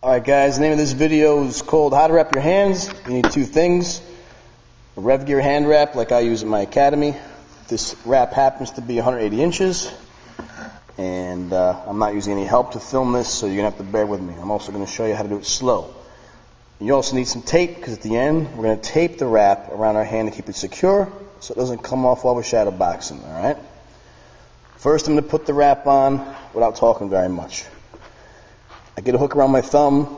Alright guys, the name of this video is called How to Wrap Your Hands. You need two things. A Rev Gear hand wrap like I use in my academy. This wrap happens to be 180 inches. And I'm not using any help to film this, so you're going to have to bear with me. I'm also going to show you how to do it slow. You also need some tape, because at the end, we're going to tape the wrap around our hand to keep it secure, so it doesn't come off while we're shadow boxing, alright? First, I'm going to put the wrap on without talking very much. I get a hook around my thumb.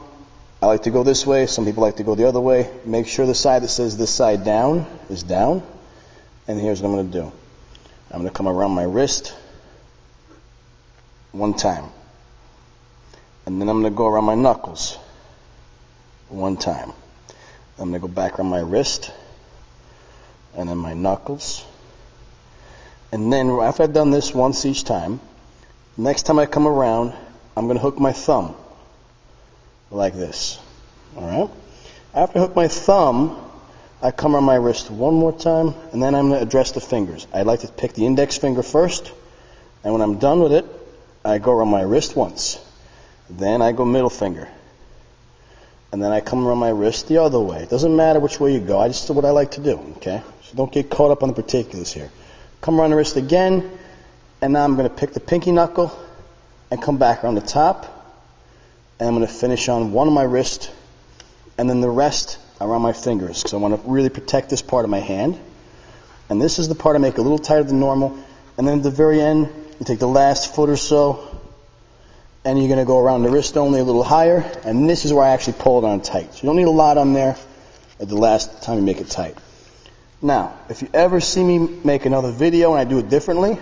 I like to go this way. Some people like to go the other way. Make sure the side that says this side down is down. And here's what I'm going to do. I'm going to come around my wrist one time. And then I'm going to go around my knuckles one time. I'm going to go back around my wrist and then my knuckles. And then after I've done this once each time, next time I come around, I'm going to hook my thumb like this. Alright? After I hook my thumb, I come around my wrist one more time, and then I'm going to address the fingers. I like to pick the index finger first, and when I'm done with it, I go around my wrist once. Then I go middle finger. And then I come around my wrist the other way. It doesn't matter which way you go, I just do what I like to do, okay? So don't get caught up on the particulars here. Come around the wrist again, and now I'm going to pick the pinky knuckle and come back around the top. And I'm going to finish on one of my wrist, and then the rest around my fingers, because I want to really protect this part of my hand. And this is the part I make a little tighter than normal. And then at the very end, you take the last foot or so, and you're going to go around the wrist only a little higher. And this is where I actually pull it on tight. So you don't need a lot on there at the last time you make it tight. Now, if you ever see me make another video and I do it differently,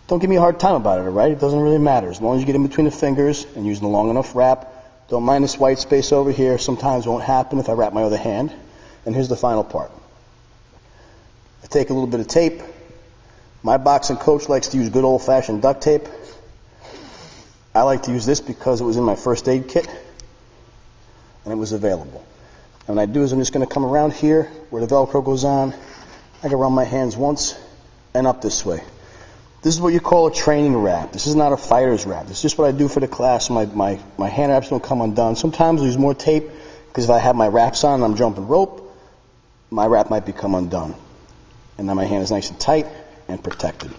don't give me a hard time about it, alright? It doesn't really matter. As long as you get in between the fingers and using a long enough wrap. Don't mind this white space over here. Sometimes it won't happen if I wrap my other hand. And here's the final part. I take a little bit of tape. My boxing coach likes to use good old-fashioned duct tape. I like to use this because it was in my first aid kit and it was available. And what I do is I'm just going to come around here where the Velcro goes on. I go around my hands once and up this way. This is what you call a training wrap. This is not a fighter's wrap. This is just what I do for the class. My hand wraps don't come undone. Sometimes I use more tape because if I have my wraps on and I'm jumping rope, my wrap might become undone. And then my hand is nice and tight and protected.